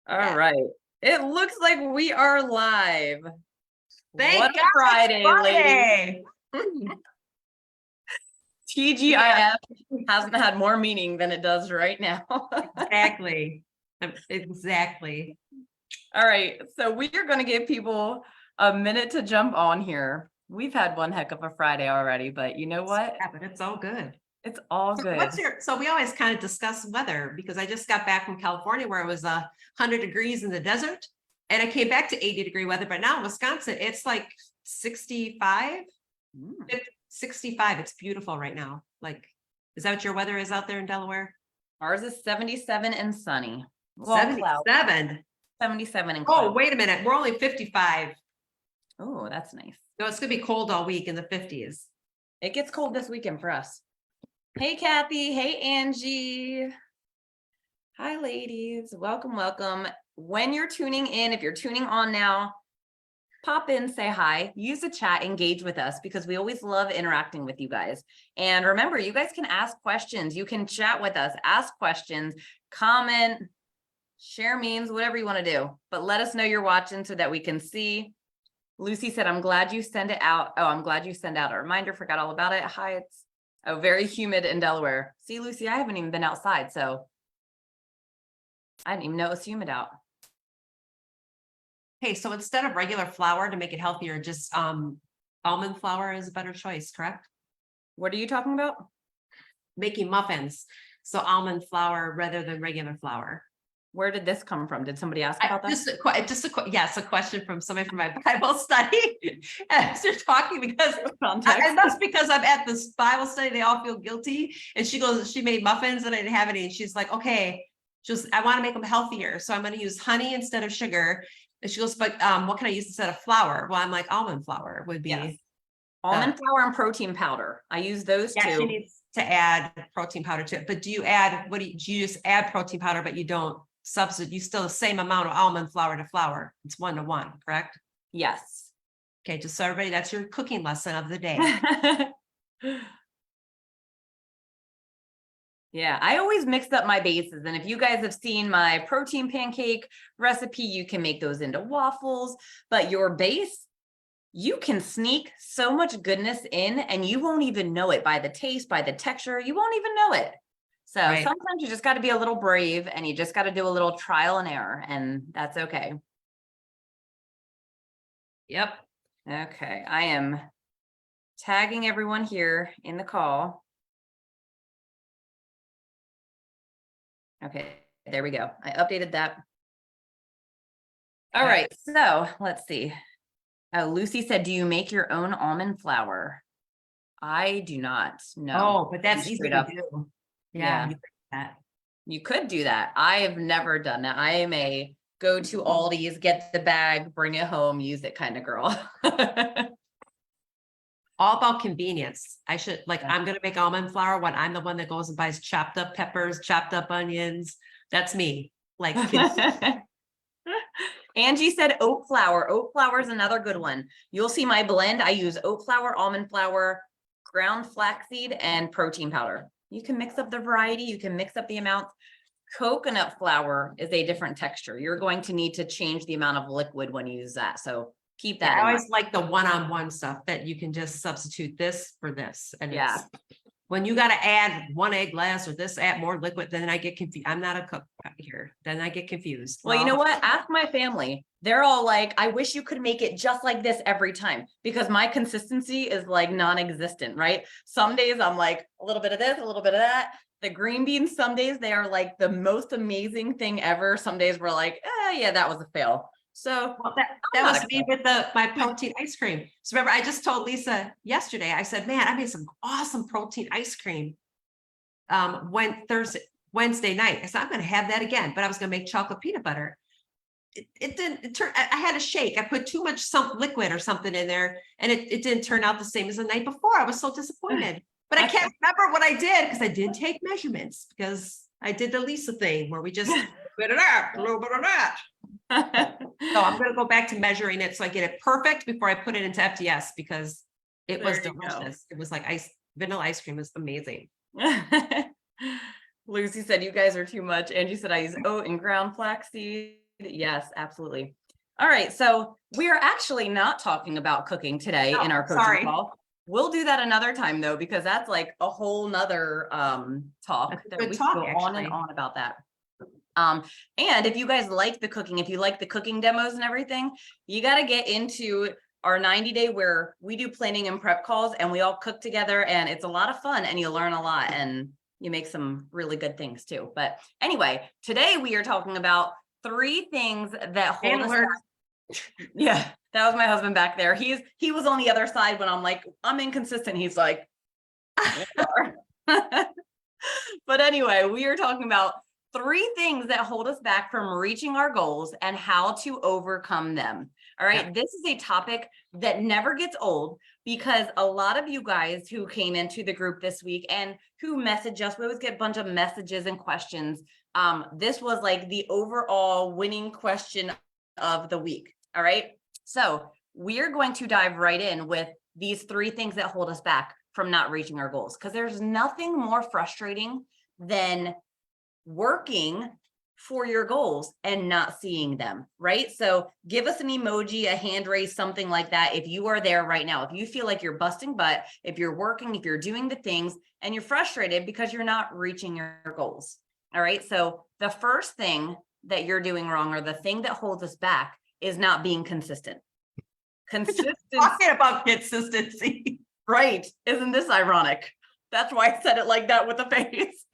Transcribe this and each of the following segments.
All Yeah. right. It looks like we are live. What Thank a God Friday, it's ladies. Friday. TGIF hasn't had more meaning than it does right now. Exactly. Exactly. All right. So we are going to give people a minute to jump on here. We've had one heck of a Friday already, but you know what? Yeah, but it's all good. It's all So good. so we always kind of discuss weather because I just got back from California where it was 100 degrees in the desert and I came back to 80-degree weather, but now in Wisconsin, it's like 65, 65. It's beautiful right now. Like, is that what your weather is out there in Delaware? Ours is 77 and sunny. Well, cloud. 77. 77 and Oh, cloud. wait a minute. We're only 55. Oh, that's nice. No, it's going to be cold all week in the 50s. It gets cold this weekend for us. Hey, Kathy. Hey, Angie. Hi, ladies. Welcome, welcome. When you're tuning in, if you're tuning on now, pop in, say hi, use the chat, engage with us because we always love interacting with you guys. And remember, you guys can ask questions. You can chat with us, ask questions, comment, share memes, whatever you want to do. But let us know you're watching so that we can see. Lucy said, I'm glad you send it out. Oh, I'm glad you send out a reminder. Forgot all about it. Hi, it's very humid in Delaware. See, Lucy, I haven't even been outside, so I didn't even know it was humid out. Hey, so instead of regular flour to make it healthier, just almond flour is a better choice, correct? What are you talking about? Making muffins. So almond flour rather than regular flour. Where did this come from? Did somebody ask about that? Yes, a question from somebody from my Bible study. As you're talking, because Context. and that's because I'm at this Bible study, they all feel guilty. And she goes, she made muffins and I didn't have any. And she's like, okay, I want to make them healthier. So I'm going to use honey instead of sugar. And she goes, but what can I use instead of flour? Well, I'm like, almond flour would be. Yes. Almond flour and protein powder. I use those Yeah, she two. needs to add protein powder to it. But do you add, do you just add protein powder, but you don't substitute, you still the same amount of almond flour to flour. It's 1-to-1, correct? Yes. Okay, just so everybody, that's your cooking lesson of the day. Yeah, I always mix up my bases. And if you guys have seen my protein pancake recipe, you can make those into waffles, but your base, you can sneak so much goodness in and you won't even know it by the taste, by the texture. You won't even know it. So Right. Sometimes you just got to be a little brave and you just got to do a little trial and error, and that's okay. Yep. Okay, I am tagging everyone here in the call. Okay, there we go. I updated that. All right, so let's see. Lucy said, do you make your own almond flour? I do not. No. Oh, but that's easy to up. do. Yeah. You could do that. I have never done that. I am a go to Aldi's, get the bag, bring it home, use it kind of girl. All about convenience. I should Yeah. I'm gonna make almond flour when I'm the one that goes and buys chopped up peppers, chopped up onions. That's me. Like Angie said oat flour. Oat flour is another good one. You'll see my blend. I use oat flour, almond flour, ground flaxseed, and protein powder. You can mix up the variety. You can mix up the amounts. Coconut flour is a different texture. You're going to need to change the amount of liquid when you use that. So keep that. I always like the one-on-one stuff that you can just substitute this for this. And yeah, when you got to add 1 egg less or this, add more liquid, then I get confused. I'm not a cook here. Then I get confused. Well, you know what? Ask my family. They're all like, I wish you could make it just like this every time, because my consistency is like non-existent, right? Some days I'm like a little bit of this, a little bit of that. The green beans, some days they are like the most amazing thing ever. Some days we're like, yeah, that was a fail. So well, that was me with my protein ice cream. So remember, I just told Lisa yesterday, I said, man, I made some awesome protein ice cream Wednesday night. I said, I'm going to have that again, but I was going to make chocolate peanut butter. It didn't turn, I had a shake. I put too much liquid or something in there and it didn't turn out the same as the night before. I was so disappointed, but I can't remember what I did because I did take measurements, because I did the Lisa thing where we just bit it up, a little bit of that. So I'm going to go back to measuring it so I get it perfect before I put it into FDS, because it was delicious. It was like vanilla ice cream is amazing. Lucy said, you guys are too much. Angie said, I use oat and ground flaxseed. Yes, absolutely. All right. So we are actually not talking about cooking today in our coaching sorry. call. We'll do that another time though, because that's like a whole nother talk That's a that good we talk, can go on and actually. on about that. And if you guys like the cooking, if you like the cooking demos and everything, you got to get into our 90-day where we do planning and prep calls and we all cook together, and it's a lot of fun and you learn a lot and you make some really good things too. But anyway, today we are talking about 3 things that hold us back. Yeah, that was my husband back there. He was on the other side when I'm like, I'm inconsistent. He's like, but anyway, we are talking about 3 things that hold us back from reaching our goals and how to overcome them. All right. Yeah. This is a topic that never gets old because a lot of you guys who came into the group this week and who message us, we always get a bunch of messages and questions. This was like the overall winning question of the week. All right. So we're going to dive right in with these 3 things that hold us back from not reaching our goals, because there's nothing more frustrating than working for your goals and not seeing them, right? So give us an emoji, a hand raise, something like that. If you are there right now, if you feel like you're busting butt, if you're working, if you're doing the things and you're frustrated because you're not reaching your goals. All right. So the first thing that you're doing wrong, or the thing that holds us back, is not being consistent. Consistency. Talking about consistency. Right. Isn't this ironic? That's why I said it like that with a face.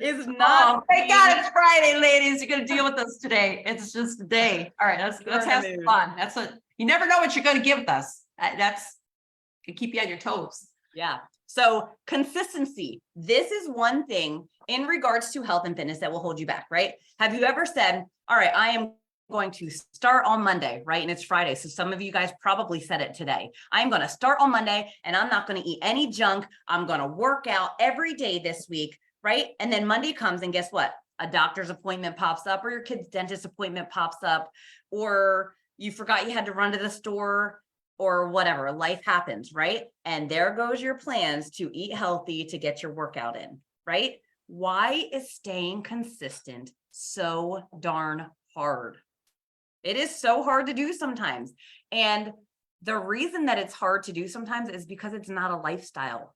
Is not. Oh, thank God it's Friday, ladies. You're gonna deal with us today. It's just a day. All right, let's have some fun. That's what you never know what you're gonna give with us. That's can keep you on your toes. Yeah. So consistency. This is one thing in regards to health and fitness that will hold you back, right? Have you ever said, all right, I am going to start on Monday, right? And it's Friday. So some of you guys probably said it today. I'm going to start on Monday and I'm not going to eat any junk. I'm going to work out every day this week, right? And then Monday comes and guess what? A doctor's appointment pops up, or your kid's dentist appointment pops up, or you forgot you had to run to the store, or whatever. Life happens, right? And there goes your plans to eat healthy, to get your workout in, right? Why is staying consistent so darn hard? It is so hard to do sometimes. And the reason that it's hard to do sometimes is because it's not a lifestyle.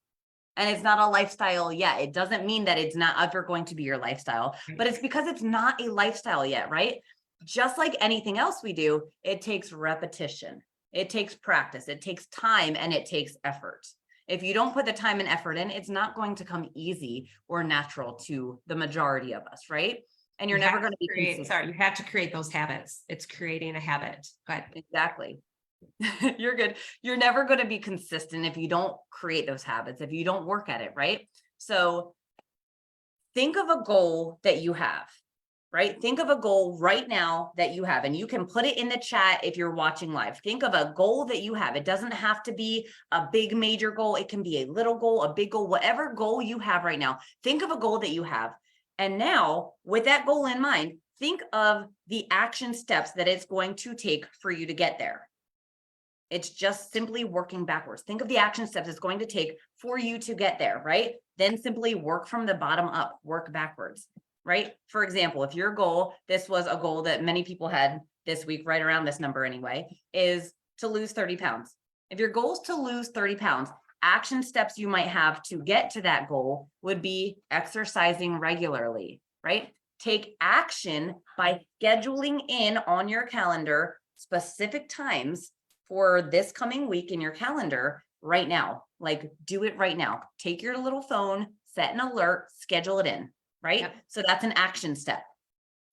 And it's not a lifestyle yet. It doesn't mean that it's not ever going to be your lifestyle, but it's because it's not a lifestyle yet, right? Just like anything else we do, it takes repetition. It takes practice. It takes time, and it takes effort. If you don't put the time and effort in, it's not going to come easy or natural to the majority of us, right? And you're never going to be consistent. Sorry, you have to create those habits. It's creating a habit. Go ahead. Exactly. You're good. You're never going to be consistent if you don't create those habits, if you don't work at it, right? So think of a goal that you have, right? Think of a goal right now that you have, and you can put it in the chat if you're watching live. Think of a goal that you have. It doesn't have to be a big major goal. It can be a little goal, a big goal, whatever goal you have right now. Think of a goal that you have. And now with that goal in mind, think of the action steps that it's going to take for you to get there. It's just simply working backwards. Think of the action steps it's going to take for you to get there, right? Then simply work from the bottom up, work backwards, right? For example, if your goal, this was a goal that many people had this week, right around this number anyway, is to lose 30 pounds. If your goal is to lose 30 pounds, action steps you might have to get to that goal would be exercising regularly, right? Take action by scheduling in on your calendar specific times for this coming week in your calendar right now. Like, do it right now. Take your little phone, set an alert, schedule it in, right? Yep. So that's an action step.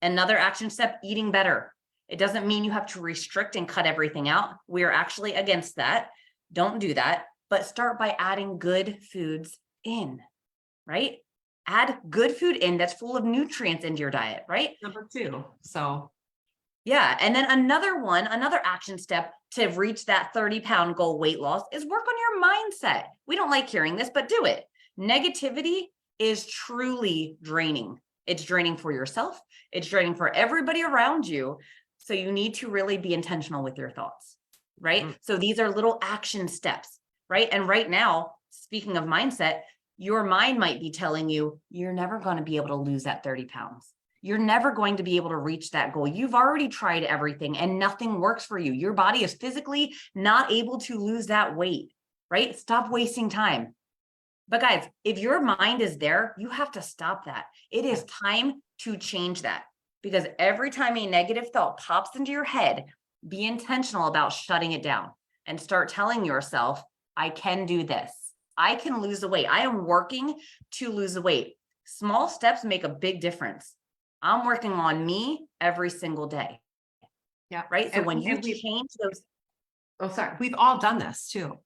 Another action step, eating better. It doesn't mean you have to restrict and cut everything out. We are actually against that. Don't do that, but start by adding good foods in, right? Add good food in that's full of nutrients into your diet, right? Number 2. So yeah. And then another action step to reach that 30-pound goal weight loss is work on your mindset. We don't like hearing this, but do it. Negativity is truly draining. It's draining for yourself. It's draining for everybody around you. So you need to really be intentional with your thoughts, right? So these are little action steps, right? And right now, speaking of mindset, your mind might be telling you, you're never going to be able to lose that 30 pounds. You're never going to be able to reach that goal. You've already tried everything and nothing works for you. Your body is physically not able to lose that weight, right? Stop wasting time. But guys, if your mind is there, you have to stop that. It is time to change that, because every time a negative thought pops into your head, be intentional about shutting it down and start telling yourself, I can do this. I can lose the weight. I am working to lose the weight. Small steps make a big difference. I'm working on me every single day. Yeah. Right. So when you and we've, change those, oh, sorry, we've all done this too.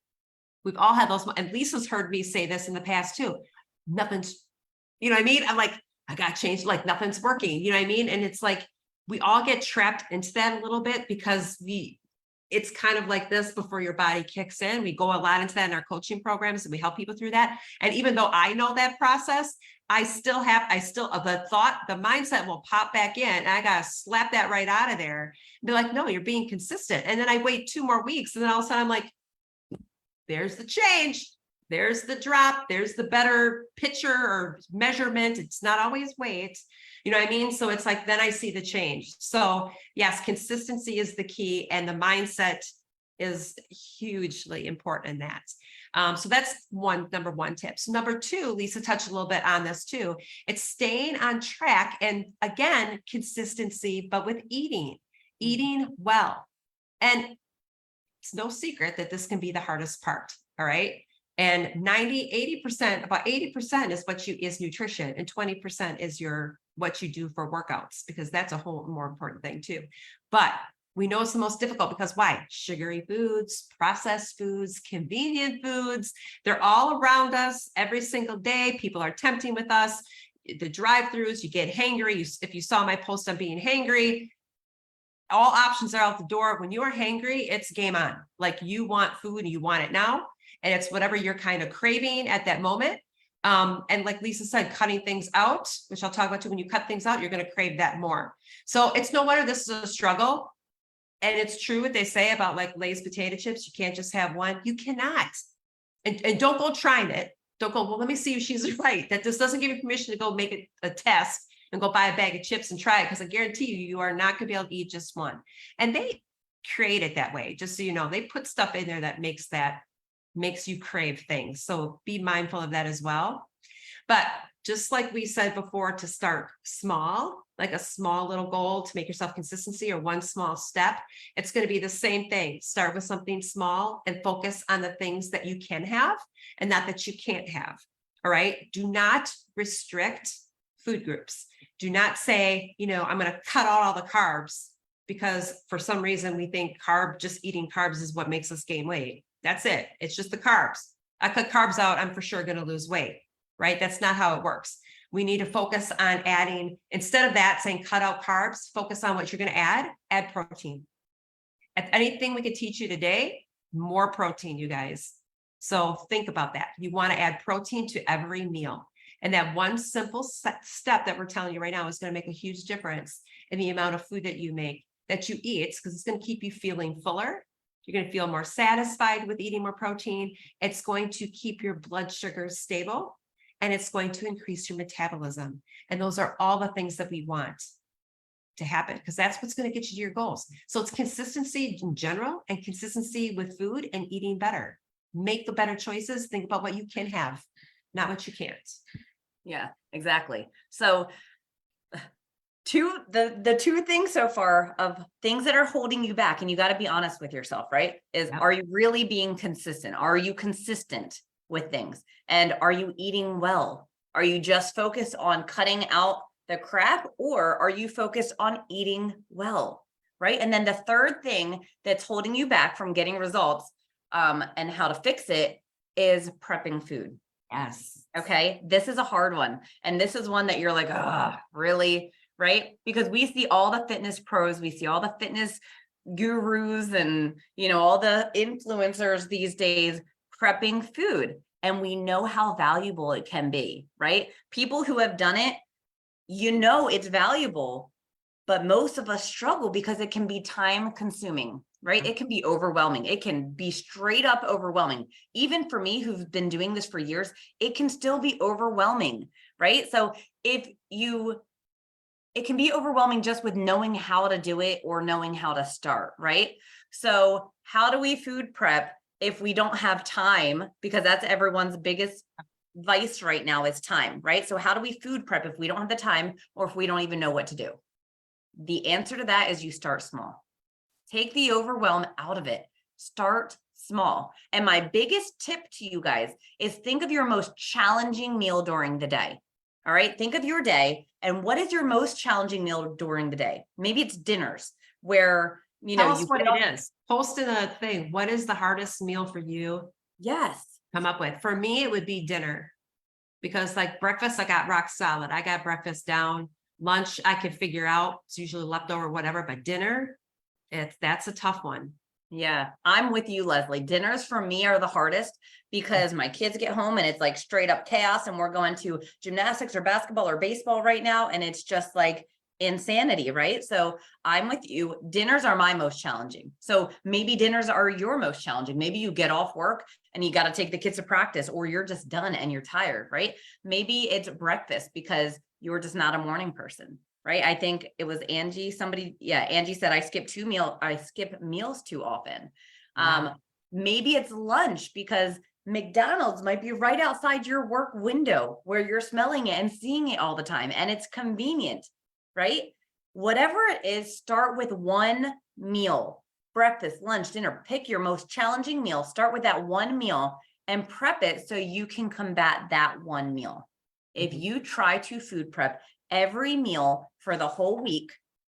We've all had those, and Lisa's heard me say this in the past too. Nothing's, you know what I mean? I'm like, I got changed, like nothing's working, you know what I mean? And it's like, we all get trapped into that a little bit because it's kind of like this before your body kicks in. We go a lot into that in our coaching programs and we help people through that. And even though I know that process, the mindset will pop back in and I got to slap that right out of there and be like, no, you're being consistent. And then I wait 2 more weeks and then all of a sudden I'm like, there's the change. There's the drop. There's the better picture or measurement. It's not always weight. You know what I mean? So it's like, then I see the change. So yes, consistency is the key. And the mindset is hugely important in that. So that's number one tip. So number 2, Lisa touched a little bit on this too. It's staying on track. And again, consistency, but with eating well. And it's no secret that this can be the hardest part. All right. And 80%, about 80% is nutrition, and 20% is what you do for workouts, because that's a whole more important thing too. But we know it's the most difficult because why? Sugary foods, processed foods, convenient foods, they're all around us every single day. People are tempting with us. The drive-throughs, you get hangry. If you saw my post on being hangry, all options are out the door. When you are hangry, it's game on. Like, you want food and you want it now. And it's whatever you're kind of craving at that moment. And like Lisa said, cutting things out, which I'll talk about too, when you cut things out, you're going to crave that more. So it's no wonder this is a struggle. And it's true what they say about like Lay's potato chips. You can't just have one. You cannot. And don't go trying it. Don't go, well, let me see if she's right. That this doesn't give you permission to go make a test and go buy a bag of chips and try it. Because I guarantee you, you are not going to be able to eat just one. And they create it that way. Just so you know, they put stuff in there that makes you crave things. So be mindful of that as well. But just like we said before, to start small, like a small little goal to make yourself consistency, or one small step, it's going to be the same thing. Start with something small and focus on the things that you can have and not that you can't have. All right. Do not restrict food groups. Do not say, I'm going to cut out all the carbs because for some reason we think just eating carbs is what makes us gain weight. That's it. It's just the carbs. I cut carbs out, I'm for sure going to lose weight, right? That's not how it works. We need to focus on adding, instead of that saying cut out carbs, focus on what you're going to add protein. If anything we could teach you today, more protein, you guys. So think about that. You want to add protein to every meal. And that one simple step that we're telling you right now is going to make a huge difference in the amount of food that you eat, because it's going to keep you feeling fuller. You're going to feel more satisfied with eating more protein. It's going to keep your blood sugars stable, and it's going to increase your metabolism. And those are all the things that we want to happen, because that's what's going to get you to your goals. So it's consistency in general and consistency with food and eating better. Make the better choices. Think about what you can have, not what you can't. Yeah, exactly. So the 2 things so far of things that are holding you back, and you got to be honest with yourself, right? Are you really being consistent? Are you consistent with things? And are you eating well? Are you just focused on cutting out the crap, or are you focused on eating well? Right. And then the third thing that's holding you back from getting results, and how to fix it, is prepping food. Yes. Okay. This is a hard one. And this is one that you're like, really? Right? Because we see all the fitness pros, we see all the fitness gurus and, all the influencers these days prepping food. And we know how valuable it can be, right? People who have done it, it's valuable, but most of us struggle because it can be time consuming. right? It can be overwhelming. It can be straight up overwhelming. Even for me, who's been doing this for years, it can still be overwhelming, right? So it can be overwhelming just with knowing how to do it or knowing how to start, right? So how do we food prep if we don't have time? Because that's everyone's biggest vice right now is time, right? So how do we food prep if we don't have the time or if we don't even know what to do? The answer to that is you start small. Take the overwhelm out of it. Start small. And my biggest tip to you guys is think of your most challenging meal during the day. All right. Think of your day and what is your most challenging meal during the day? Maybe it's dinners where, Tell us what it is. Post in a thing. What is the hardest meal for you? Yes. Come up with. For me, it would be dinner. Because like breakfast, I got rock solid. I got breakfast down. Lunch, I can figure out. It's usually leftover, whatever. But dinner, that's a tough one. Yeah, I'm with you, Leslie. Dinners for me are the hardest because my kids get home and it's like straight up chaos and we're going to gymnastics or basketball or baseball right now. And it's just like insanity, right? So I'm with you. Dinners are my most challenging. So maybe dinners are your most challenging. Maybe you get off work and you got to take the kids to practice or you're just done and you're tired, right? Maybe it's breakfast because you're just not a morning person. Right. I think it was Angie, Angie said, I skip meals too often. Wow. Maybe it's lunch because McDonald's might be right outside your work window where you're smelling it and seeing it all the time. And it's convenient, right? Whatever it is, start with one meal, breakfast, lunch, dinner, pick your most challenging meal, start with that one meal and prep it so you can combat that one meal. If you try to food prep every meal for the whole week,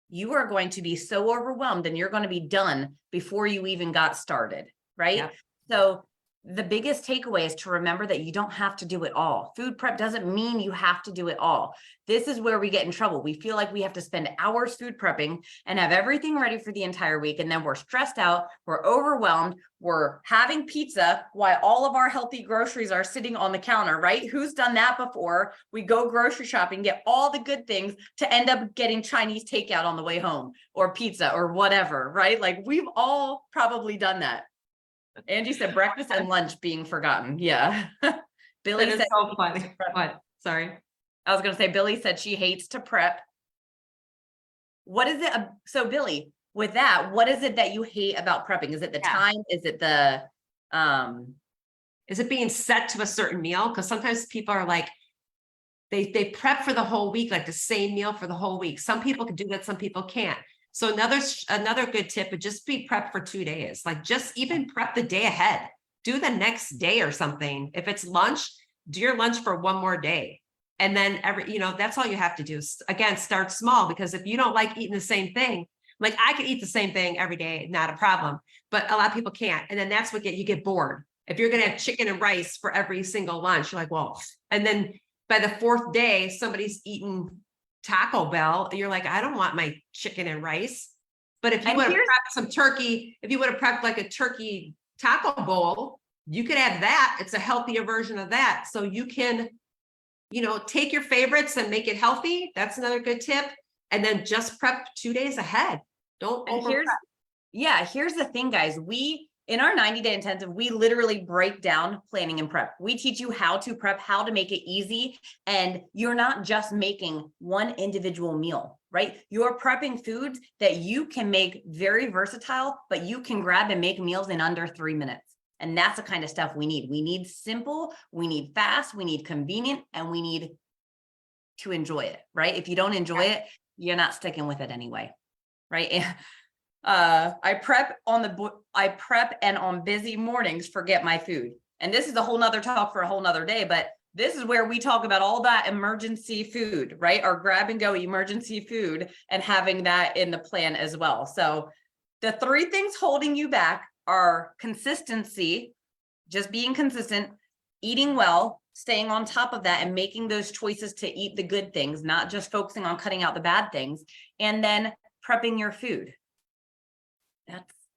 you are going to be so overwhelmed and you're going to be done before you even got started, right? Yep. So the biggest takeaway is to remember that you don't have to do it all. Food prep doesn't mean you have to do it all. This is where we get in trouble. We feel like we have to spend hours food prepping and have everything ready for the entire week. And then we're stressed out, we're overwhelmed, we're having pizza while all of our healthy groceries are sitting on the counter, right? Who's done that before? We go grocery shopping, get all the good things to end up getting Chinese takeout on the way home or pizza or whatever, right? Like we've all probably done that. Angie said breakfast and lunch being forgotten. Yeah. Billy That is said, so funny. What? Sorry. I was going to say, Billy said she hates to prep. What is it? So Billy, with that, what is it that you hate about prepping? Is it the time? Is it the, is it being set to a certain meal? Because sometimes people are like, they prep for the whole week, like the same meal for the whole week. Some people can do that. Some people can't. So another good tip would just be prep for 2 days. Like just even prep the day ahead. Do the next day or something. If it's lunch, do your lunch for one more day. And then that's all you have to do. Again, start small, because if you don't like eating the same thing, like I could eat the same thing every day, not a problem, but a lot of people can't. And then that's what you get bored. If you're going to have chicken and rice for every single lunch, you're like, well, and then by the fourth day, somebody's eating Taco Bell, you're like, I don't want my chicken and rice. But if you would have prepped some turkey, if you would have prepped like a turkey taco bowl, you could have that. It's a healthier version of that. So you can, take your favorites and make it healthy. That's another good tip. And then just prep 2 days ahead. Don't over prep. Here's the thing, guys. In our 90-day intensive, we literally break down planning and prep. We teach you how to prep, how to make it easy. And you're not just making one individual meal, right? You're prepping foods that you can make very versatile, but you can grab and make meals in under 3 minutes. And that's the kind of stuff we need. We need simple, we need fast, we need convenient, and we need to enjoy it, right? If you don't enjoy it, you're not sticking with it anyway, right? I prep and on busy mornings forget my food. And this is a whole nother talk for a whole nother day, but this is where we talk about all that emergency food, right? Our grab and go emergency food and having that in the plan as well. So the 3 things holding you back are consistency, just being consistent, eating well, staying on top of that and making those choices to eat the good things, not just focusing on cutting out the bad things, and then prepping your food.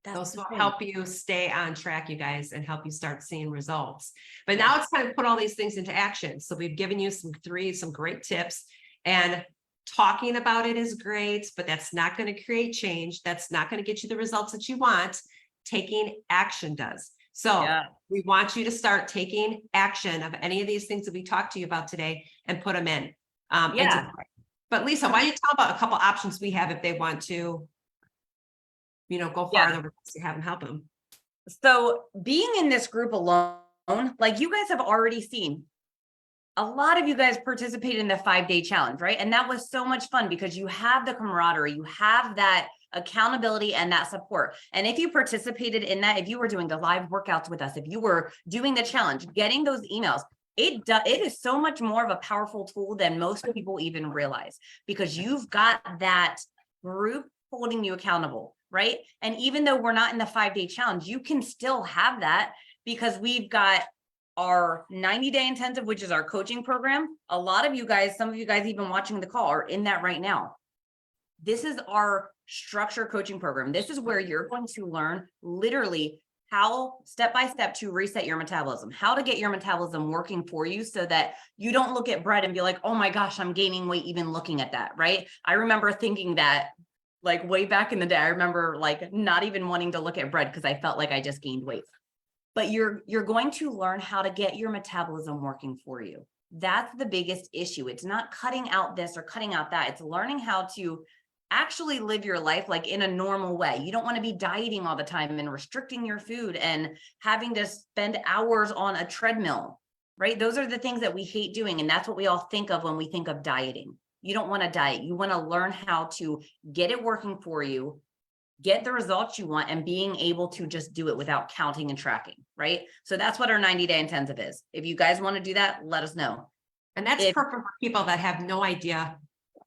Those will help you stay on track, you guys, and help you start seeing results. But now it's time to put all these things into action. So we've given you some great tips, and talking about it is great, but that's not going to create change. That's not going to get you the results that you want. Taking action does. So Yeah. we want you to start taking action of any of these things that we talked to you about today and put them in. Yeah. But Lisa, why don't you tell about a couple options we have if they want to, go Yeah. farther with us to have them help them. So being in this group alone, like you guys have already seen, a lot of you guys participated in the 5-day challenge, right? And that was so much fun because you have the camaraderie, you have that accountability and that support. And if you participated in that, if you were doing the live workouts with us, if you were doing the challenge, getting those emails, it is so much more of a powerful tool than most people even realize, because you've got that group holding you accountable, right? And even though we're not in the 5-day challenge, you can still have that because we've got our 90-day intensive, which is our coaching program. A lot of you guys, some of you guys even watching the call are in that right now. This is our structure coaching program. This is where you're going to learn literally how step by step to reset your metabolism, how to get your metabolism working for you so that you don't look at bread and be like, oh my gosh, I'm gaining weight even looking at that, right? I remember thinking that like way back in the day. I remember like not even wanting to look at bread because I felt like I just gained weight. But you're going to learn how to get your metabolism working for you. That's the biggest issue. It's not cutting out this or cutting out that. It's learning how to actually live your life like in a normal way. You don't want to be dieting all the time and restricting your food and having to spend hours on a treadmill, right? Those are the things that we hate doing. And that's what we all think of when we think of dieting. You don't want to diet. You want to learn how to get it working for you, get the results you want, and being able to just do it without counting and tracking, right? So that's what our 90-day intensive is. If you guys want to do that, let us know. And that's perfect for people that have no idea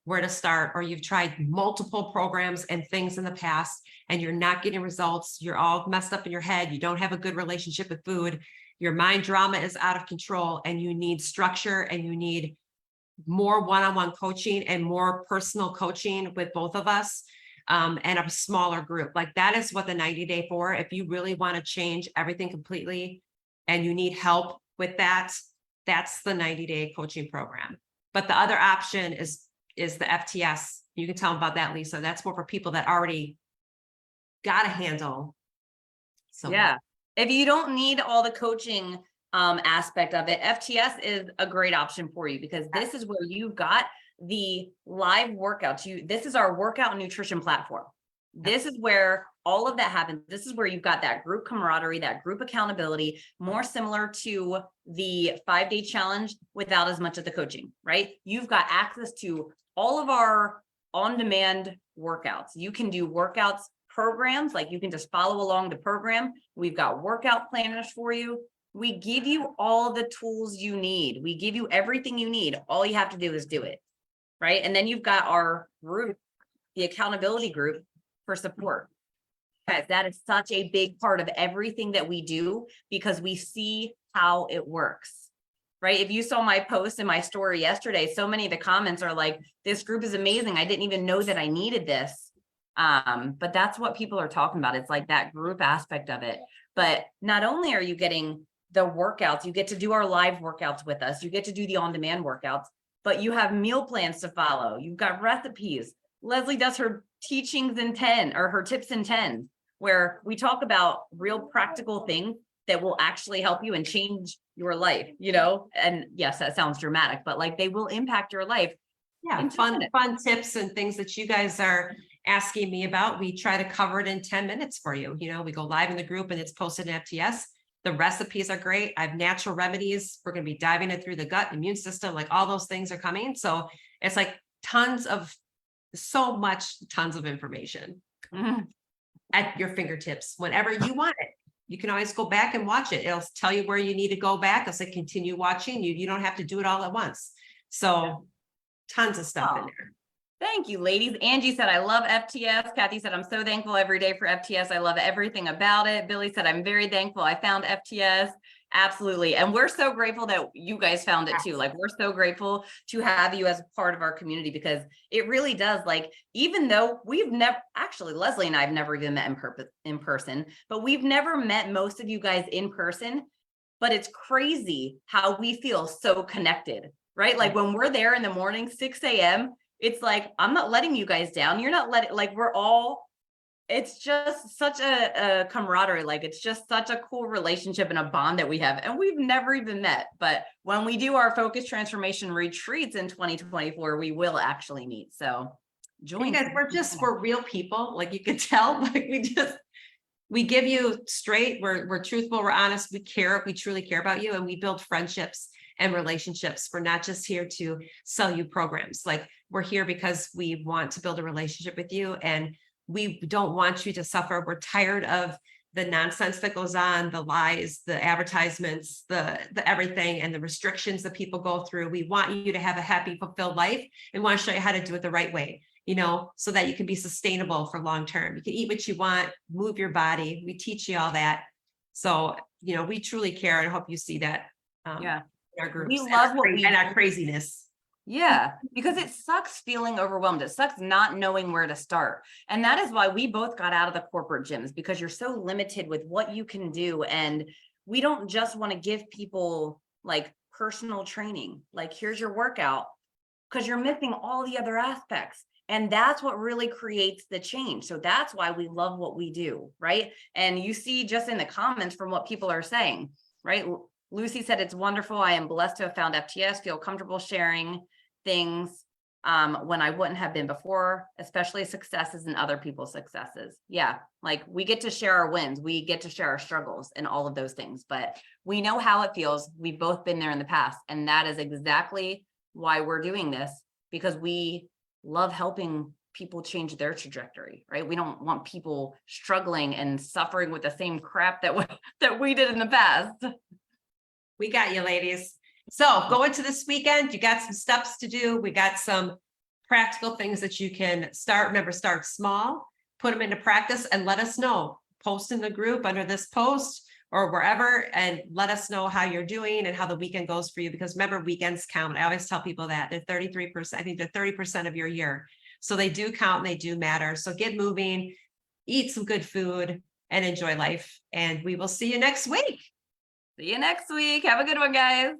where to start, or you've tried multiple programs and things in the past and you're not getting results. You're all messed up in your head. You don't have a good relationship with food. Your mind drama is out of control and you need structure and you need more one-on-one coaching and more personal coaching with both of us. And a smaller group. Like that is what the 90-day for. If you really want to change everything completely and you need help with that, that's the 90-day coaching program. But the other option is the FTS. You can tell them about that, Lisa. That's more for people that already got a handle. So yeah, if you don't need all the coaching aspect of it, FTS is a great option for you because this is where you've got the live workouts. This is our workout nutrition platform. This is where all of that happens. This is where you've got that group camaraderie, that group accountability, more similar to the 5-day challenge without as much of the coaching, right? You've got access to all of our on-demand workouts. You can do workouts programs, like you can just follow along the program. We've got workout planners for you. We give you all the tools you need. We give you everything you need. All you have to do is do it. Right. And then you've got our group, the accountability group for support. Guys, that is such a big part of everything that we do because we see how it works. Right. If you saw my post in my story yesterday, so many of the comments are like, this group is amazing. I didn't even know that I needed this. But that's what people are talking about. It's like that group aspect of it. But not only are you getting the workouts, you get to do our live workouts with us. You get to do the on-demand workouts. But you have meal plans to follow. You've got recipes. Leslie does her teachings in 10 or her tips in 10, where we talk about real practical things that will actually help you and change your life, and yes, that sounds dramatic, but like they will impact your life. Yeah, fun tips and things that you guys are asking me about. We try to cover it in 10 minutes for you. We go live in the group and it's posted in FTS. The recipes are great. I have natural remedies. We're going to be diving it through the gut, immune system, like all those things are coming. So it's like tons of information at your fingertips whenever you want it. You can always go back and watch it. It'll tell you where you need to go back. It'll say continue watching. You don't have to do it all at once. So tons of stuff in there. Thank you, ladies. Angie said, I love FTS. Kathy said, I'm so thankful every day for FTS. I love everything about it. Billy said, I'm very thankful I found FTS. Absolutely. And we're so grateful that you guys found it too. Like, we're so grateful to have you as part of our community because it really does, like, even though we've never, actually, Leslie and I have never even met in person, but we've never met most of you guys in person, but it's crazy how we feel so connected, right? Like when we're there in the morning, 6 a.m., it's like, I'm not letting you guys down. You're not letting, like, we're all, it's just such a camaraderie. Like, it's just such a cool relationship and a bond that we have. And we've never even met. But when we do our focus transformation retreats in 2024, we will actually meet. So join. You guys, we're real people. Like, you can tell, like, we give you straight, we're truthful, we're honest, we truly care about you, and we build friendships and relationships. We're not just here to sell you programs. Like, we're here because we want to build a relationship with you, and we don't want you to suffer. We're tired of the nonsense that goes on, the lies, the advertisements, the everything, and the restrictions that people go through. We want you to have a happy, fulfilled life, and want to show you how to do it the right way, so that you can be sustainable for long term. You can eat what you want, move your body. We teach you all that. So, we truly care. And I hope you see that. Yeah. In our groups. We love what we and our craziness. Yeah, because it sucks feeling overwhelmed. It sucks not knowing where to start. And that is why we both got out of the corporate gyms, because you're so limited with what you can do. And we don't just want to give people like personal training, like, here's your workout, because you're missing all the other aspects. And that's what really creates the change. So that's why we love what we do, right? And you see just in the comments from what people are saying, right? Lucy said, it's wonderful. I am blessed to have found FTS, feel comfortable sharing things when I wouldn't have been before, especially successes and other people's successes. Yeah, like, we get to share our wins. We get to share our struggles and all of those things, but we know how it feels. We've both been there in the past. And that is exactly why we're doing this, because we love helping people change their trajectory, right? We don't want people struggling and suffering with the same crap that we did in the past. We got you, ladies. So go into this weekend. You got some steps to do. We got some practical things that you can start. Remember, start small, put them into practice, and let us know. Post in the group under this post or wherever, and let us know how you're doing and how the weekend goes for you. Because remember, weekends count. I always tell people that they're 33%. I think they're 30% of your year. So they do count and they do matter. So get moving, eat some good food, and enjoy life. And we will see you next week. See you next week. Have a good one, guys.